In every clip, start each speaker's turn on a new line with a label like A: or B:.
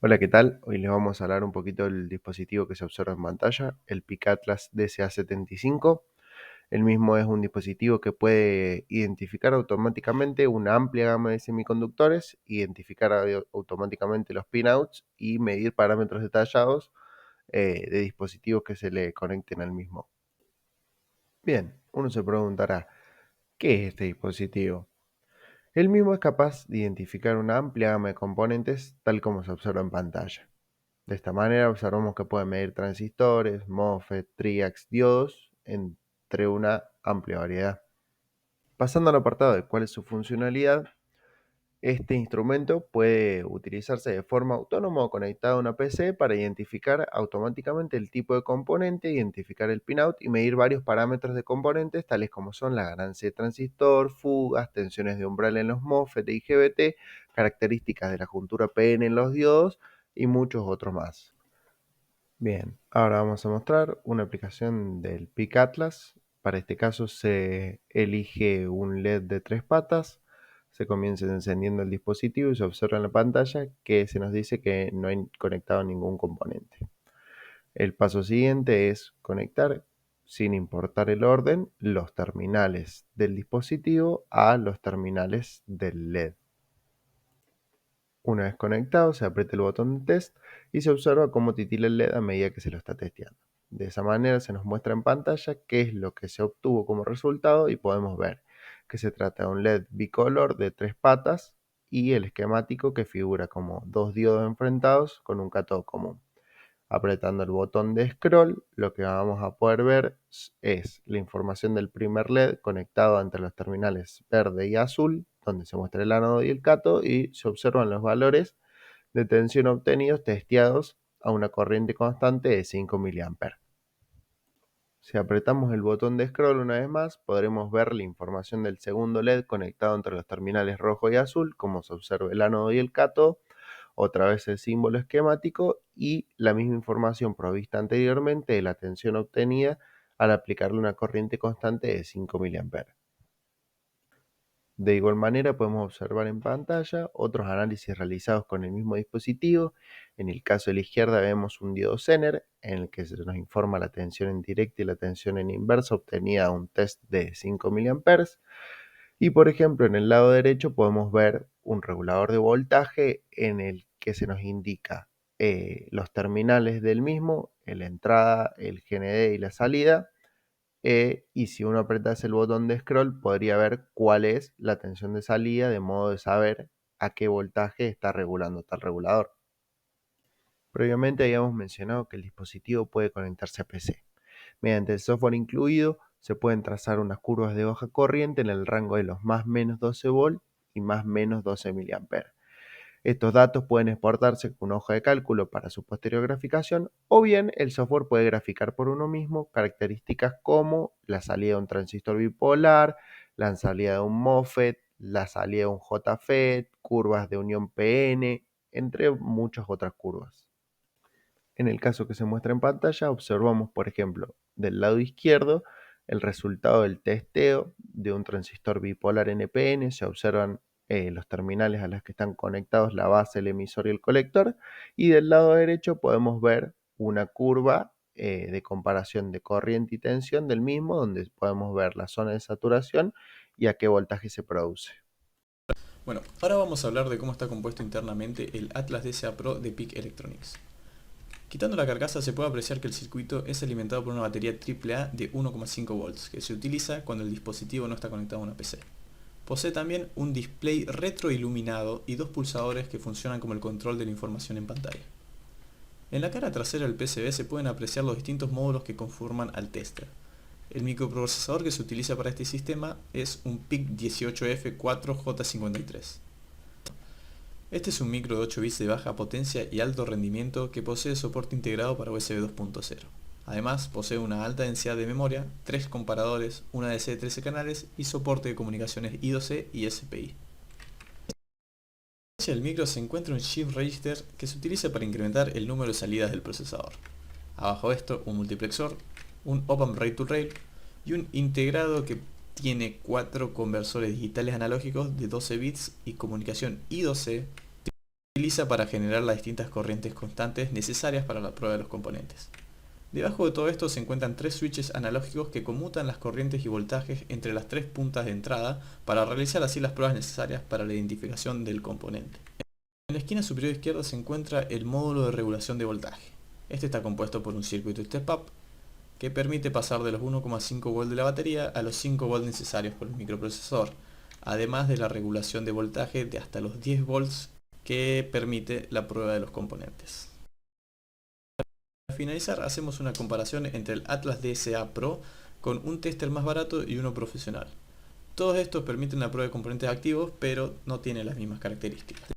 A: Hola, ¿qué tal? Hoy les vamos a hablar un poquito del dispositivo que se observa en pantalla, el PIC Atlas DSA75. El mismo es un dispositivo que puede identificar automáticamente una amplia gama de semiconductores, identificar automáticamente los pinouts y medir parámetros detallados de dispositivos que se le conecten al mismo. Bien, uno se preguntará, ¿qué es este dispositivo? El mismo es capaz de identificar una amplia gama de componentes tal como se observa en pantalla. De esta manera observamos que puede medir transistores, MOSFET, triacs, diodos, entre una amplia variedad. Pasando al apartado de cuál es su funcionalidad, este instrumento puede utilizarse de forma autónoma o conectado a una PC para identificar automáticamente el tipo de componente, identificar el pinout y medir varios parámetros de componentes tales como son la ganancia de transistor, fugas, tensiones de umbral en los MOSFET e IGBT, características de la juntura PN en los diodos y muchos otros más. Bien, ahora vamos a mostrar una aplicación del PIC Atlas. Para este caso se elige un LED de 3 patas, se comienza encendiendo el dispositivo y se observa en la pantalla que se nos dice que no hay conectado ningún componente. El paso siguiente es conectar, sin importar el orden, los terminales del dispositivo a los terminales del LED. Una vez conectado, se aprieta el botón de test y se observa cómo titila el LED a medida que se lo está testeando. De esa manera se nos muestra en pantalla qué es lo que se obtuvo como resultado y podemos ver que se trata de un LED bicolor de 3 patas y el esquemático que figura como dos diodos enfrentados con un cátodo común. Apretando el botón de scroll, lo que vamos a poder ver es la información del primer LED conectado entre los terminales verde y azul, donde se muestra el ánodo y el cátodo, y se observan los valores de tensión obtenidos testeados a una corriente constante de 5 mA. Si apretamos el botón de scroll una vez más, podremos ver la información del segundo LED conectado entre los terminales rojo y azul, como se observa el ánodo y el cátodo, otra vez el símbolo esquemático y la misma información provista anteriormente de la tensión obtenida al aplicarle una corriente constante de 5 mA. De igual manera podemos observar en pantalla otros análisis realizados con el mismo dispositivo. En el caso de la izquierda vemos un diodo Zener en el que se nos informa la tensión en directa y la tensión en inversa obtenida a un test de 5 mA. Y por ejemplo en el lado derecho podemos ver un regulador de voltaje en el que se nos indica los terminales del mismo, la entrada, el GND y la salida. Y si uno apretase el botón de scroll podría ver cuál es la tensión de salida, de modo de saber a qué voltaje está regulando tal regulador. Previamente habíamos mencionado que el dispositivo puede conectarse a PC. Mediante el software incluido se pueden trazar unas curvas de baja corriente en el rango de los más menos 12 volt y más menos 12 mA. Estos datos pueden exportarse con una hoja de cálculo para su posterior graficación o bien el software puede graficar por uno mismo características como la salida de un transistor bipolar, la salida de un MOSFET, la salida de un JFET, curvas de unión PN, entre muchas otras curvas. En el caso que se muestra en pantalla, observamos, por ejemplo, del lado izquierdo, el resultado del testeo de un transistor bipolar NPN. Se observan los terminales a los que están conectados la base, el emisor y el colector. Y del lado derecho podemos ver una curva de comparación de corriente y tensión del mismo, donde podemos ver la zona de saturación y a qué voltaje se produce.
B: Bueno, ahora vamos a hablar de cómo está compuesto internamente el Atlas DSA Pro de PIC Electronics. Quitando la carcasa se puede apreciar que el circuito es alimentado por una batería AAA de 1,5 volts que se utiliza cuando el dispositivo no está conectado a una PC. Posee también un display retroiluminado y dos pulsadores que funcionan como el control de la información en pantalla. En la cara trasera del PCB se pueden apreciar los distintos módulos que conforman al tester. El microprocesador que se utiliza para este sistema es un PIC18F4J53. Este es un micro de 8 bits de baja potencia y alto rendimiento que posee soporte integrado para USB 2.0. Además, posee una alta densidad de memoria, 3 comparadores, una DC de 13 canales y soporte de comunicaciones I2C y SPI. En el micro se encuentra un Shift Register que se utiliza para incrementar el número de salidas del procesador. Abajo de esto, un multiplexor, un op-amp rail-to-rail y un integrado que tiene 4 conversores digitales analógicos de 12 bits y comunicación I2C utiliza para generar las distintas corrientes constantes necesarias para la prueba de los componentes. Debajo de todo esto se encuentran tres switches analógicos que conmutan las corrientes y voltajes entre las tres puntas de entrada para realizar así las pruebas necesarias para la identificación del componente. En la esquina superior izquierda se encuentra el módulo de regulación de voltaje. Este está compuesto por un circuito step-up que permite pasar de los 1,5 volts de la batería a los 5 volts necesarios por el microprocesador, además de la regulación de voltaje de hasta los 10 volts que permite la prueba de los componentes. Para finalizar, hacemos una comparación entre el Atlas DSA Pro con un tester más barato y uno profesional. Todos estos permiten la prueba de componentes activos, pero no tienen las mismas características.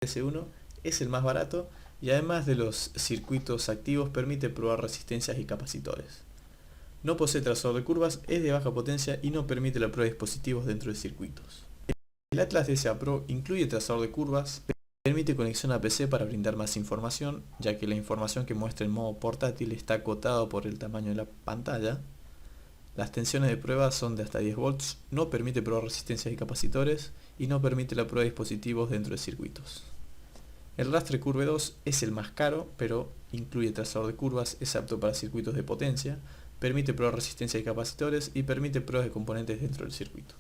B: El DS1 es el más barato y además de los circuitos activos permite probar resistencias y capacitores. No posee trazador de curvas, es de baja potencia y no permite la prueba de dispositivos dentro de circuitos. El Atlas DSA Pro incluye trazador de curvas, permite conexión a PC para brindar más información, ya que la información que muestra en modo portátil está acotada por el tamaño de la pantalla. Las tensiones de prueba son de hasta 10 volts, no permite probar resistencias y capacitores y no permite la prueba de dispositivos dentro de circuitos. El Rastre Curve 2 es el más caro, pero incluye trazador de curvas, es apto para circuitos de potencia, permite probar resistencia y capacitores y permite pruebas de componentes dentro del circuito.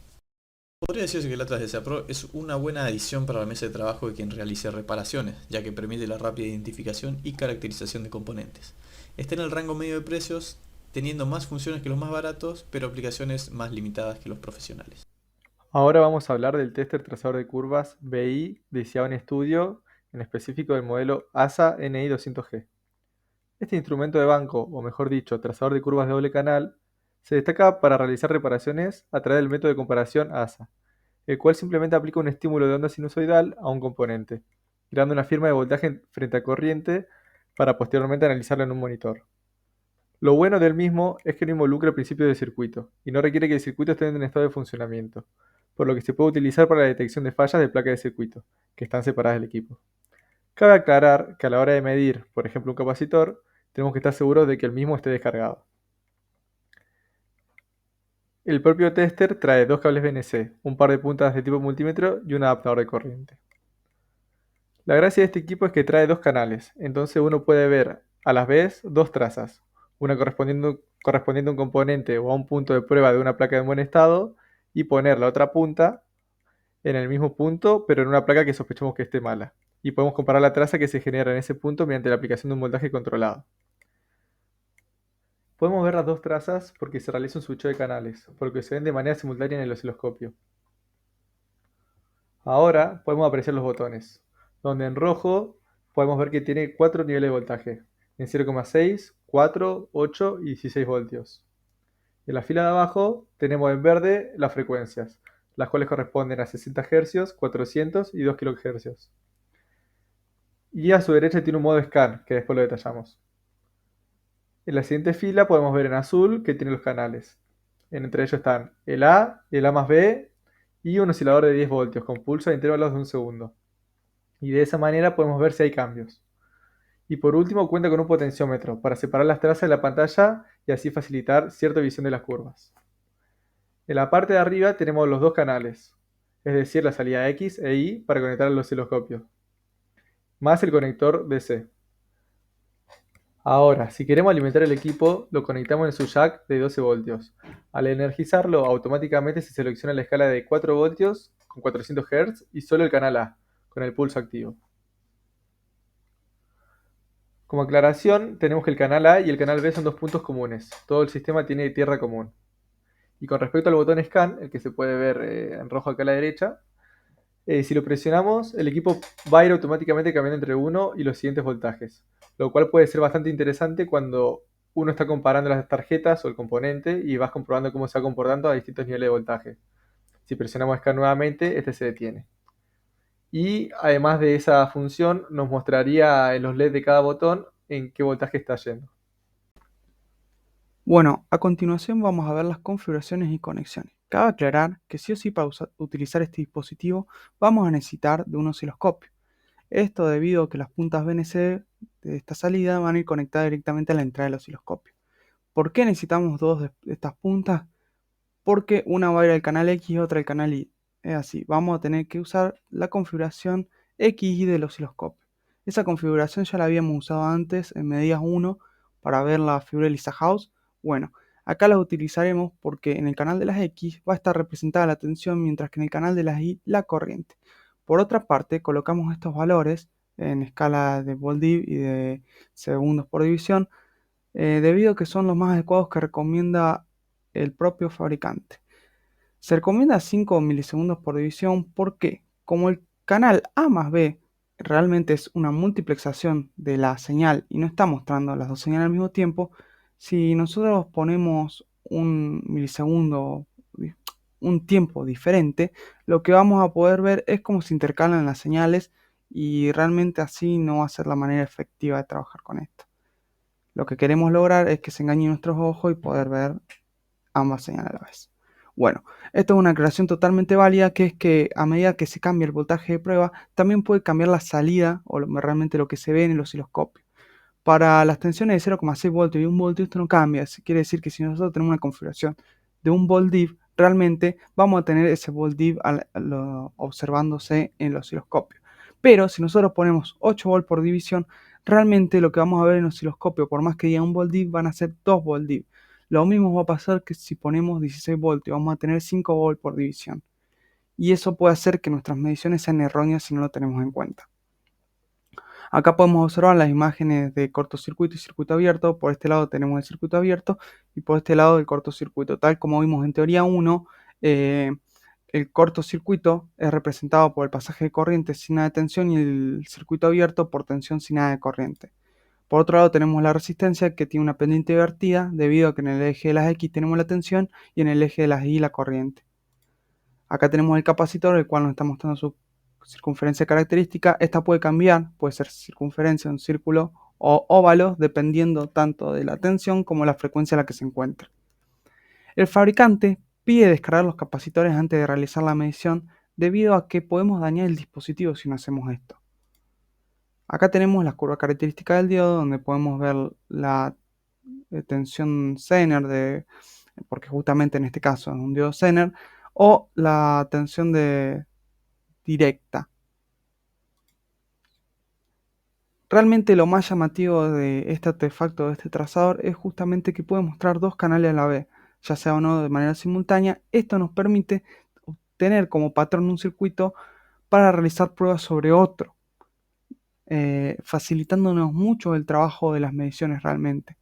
B: Podría decirse que el Atlas DSA Pro es una buena adición para la mesa de trabajo de quien realice reparaciones, ya que permite la rápida identificación y caracterización de componentes. Está en el rango medio de precios, teniendo más funciones que los más baratos, pero aplicaciones más limitadas que los profesionales.
C: Ahora vamos a hablar del tester trazador de curvas BI de Xiaomi Studio, en específico del modelo ASA NI 200G. Este instrumento de banco, o mejor dicho, trazador de curvas de doble canal, se destaca para realizar reparaciones a través del método de comparación ASA, el cual simplemente aplica un estímulo de onda sinusoidal a un componente, creando una firma de voltaje frente a corriente para posteriormente analizarlo en un monitor. Lo bueno del mismo es que no involucra principios de circuito y no requiere que el circuito esté en estado de funcionamiento, por lo que se puede utilizar para la detección de fallas de placa de circuito, que están separadas del equipo. Cabe aclarar que a la hora de medir, por ejemplo, un capacitor, tenemos que estar seguros de que el mismo esté descargado. El propio tester trae dos cables BNC, un par de puntas de tipo multímetro y un adaptador de corriente. La gracia de este equipo es que trae dos canales, entonces uno puede ver a las vez dos trazas, una correspondiente a un componente o a un punto de prueba de una placa en buen estado y poner la otra punta en el mismo punto pero en una placa que sospechamos que esté mala. Y podemos comparar la traza que se genera en ese punto mediante la aplicación de un voltaje controlado. Podemos ver las dos trazas porque se realiza un switcheo de canales, porque se ven de manera simultánea en el osciloscopio. Ahora podemos apreciar los botones, donde en rojo podemos ver que tiene 4 niveles de voltaje, en 0,6, 4, 8 y 16 voltios. En la fila de abajo tenemos en verde las frecuencias, las cuales corresponden a 60 Hz, 400 y 2 kHz. Y a su derecha tiene un modo scan, que después lo detallamos. En la siguiente fila podemos ver en azul que tiene los canales. Entre ellos están el A más B y un oscilador de 10 voltios con pulso a intervalos de un segundo. Y de esa manera podemos ver si hay cambios. Y por último cuenta con un potenciómetro para separar las trazas de la pantalla y así facilitar cierta visión de las curvas. En la parte de arriba tenemos los dos canales, es decir, la salida X e Y para conectar al osciloscopio, más el conector DC. Ahora, si queremos alimentar el equipo, lo conectamos en su jack de 12 voltios. Al energizarlo, automáticamente se selecciona la escala de 4 voltios con 400 Hz y solo el canal A, con el pulso activo. Como aclaración, tenemos que el canal A y el canal B son dos puntos comunes. Todo el sistema tiene tierra común. Y con respecto al botón Scan, el que se puede ver en rojo acá a la derecha, si lo presionamos, el equipo va a ir automáticamente cambiando entre 1 y los siguientes voltajes, lo cual puede ser bastante interesante cuando uno está comparando las tarjetas o el componente y vas comprobando cómo se va comportando a distintos niveles de voltaje. Si presionamos Scan nuevamente, este se detiene. Y además de esa función, nos mostraría en los LED de cada botón en qué voltaje está yendo.
D: Bueno, a continuación vamos a ver las configuraciones y conexiones. Cabe aclarar que sí o sí para utilizar este dispositivo vamos a necesitar de un osciloscopio. Esto debido a que las puntas BNC de esta salida van a ir conectadas directamente a la entrada del osciloscopio. ¿Por qué necesitamos dos de estas puntas? Porque una va a ir al canal X y otra al canal Y. Es así, vamos a tener que usar la configuración X y del osciloscopio. Esa configuración ya la habíamos usado antes en medidas 1 para ver la figura de Lisa House. Bueno, acá la utilizaremos porque en el canal de las X va a estar representada la tensión, mientras que en el canal de las Y la corriente. Por otra parte, colocamos estos valores en escala de volt-div y de segundos por división, debido a que son los más adecuados que recomienda el propio fabricante. Se recomienda 5 milisegundos por división porque, como el canal A más B realmente es una multiplexación de la señal y no está mostrando las dos señales al mismo tiempo, si nosotros ponemos un milisegundo, un tiempo diferente, lo que vamos a poder ver es cómo se intercalan las señales, y realmente así no va a ser la manera efectiva de trabajar con esto. Lo que queremos lograr es que se engañen nuestros ojos y poder ver ambas señales a la vez. Bueno, esto es una aclaración totalmente válida, que es que a medida que se cambia el voltaje de prueba, también puede cambiar la salida o realmente lo que se ve en el osciloscopio. Para las tensiones de 0,6 voltios y 1 voltio esto no cambia. Quiere decir que si nosotros tenemos una configuración de un volt div, realmente vamos a tener ese volt div observándose en el osciloscopio. Pero si nosotros ponemos 8 volts por división, realmente lo que vamos a ver en el osciloscopio, por más que diga un volt div, van a ser 2 volt div. Lo mismo va a pasar que si ponemos 16 voltios, vamos a tener 5 volts por división. Y eso puede hacer que nuestras mediciones sean erróneas si no lo tenemos en cuenta. Acá podemos observar las imágenes de cortocircuito y circuito abierto. Por este lado tenemos el circuito abierto y por este lado el cortocircuito. Tal como vimos en teoría 1, el cortocircuito es representado por el pasaje de corriente sin nada de tensión y el circuito abierto por tensión sin nada de corriente. Por otro lado tenemos la resistencia, que tiene una pendiente invertida debido a que en el eje de las X tenemos la tensión y en el eje de las Y la corriente. Acá tenemos el capacitor, el cual nos está mostrando su circunferencia característica. Esta puede cambiar, puede ser circunferencia, un círculo o óvalo, dependiendo tanto de la tensión como la frecuencia a la que se encuentra. El fabricante pide descargar los capacitores antes de realizar la medición, debido a que podemos dañar el dispositivo si no hacemos esto. Acá tenemos la curva característica del diodo, donde podemos ver la tensión Zener, porque justamente en este caso es un diodo Zener, o la tensión directa. Realmente lo más llamativo de este artefacto, de este trazador, es justamente que puede mostrar dos canales a la vez, ya sea o no de manera simultánea. Esto nos permite obtener como patrón un circuito para realizar pruebas sobre otro, facilitándonos mucho el trabajo de las mediciones realmente.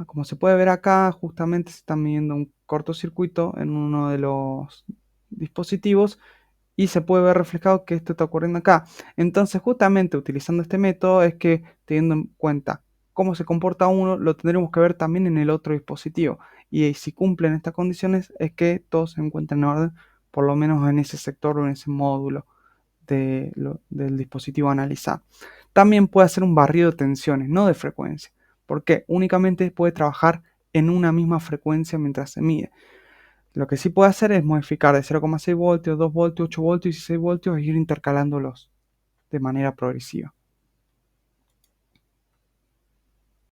D: Como se puede ver acá, justamente se está midiendo un cortocircuito en uno de los dispositivos y se puede ver reflejado que esto está ocurriendo acá. Entonces, justamente utilizando este método es que, teniendo en cuenta cómo se comporta uno, lo tendremos que ver también en el otro dispositivo. Y si cumplen estas condiciones es que todo se encuentra en orden, por lo menos en ese sector o en ese módulo del dispositivo a analizar. También puede hacer un barrido de tensiones, no de frecuencia, porque únicamente puede trabajar en una misma frecuencia mientras se mide. Lo que sí puede hacer es modificar de 0,6 voltios, 2 voltios, 8 voltios y 16 voltios e ir intercalándolos de manera progresiva.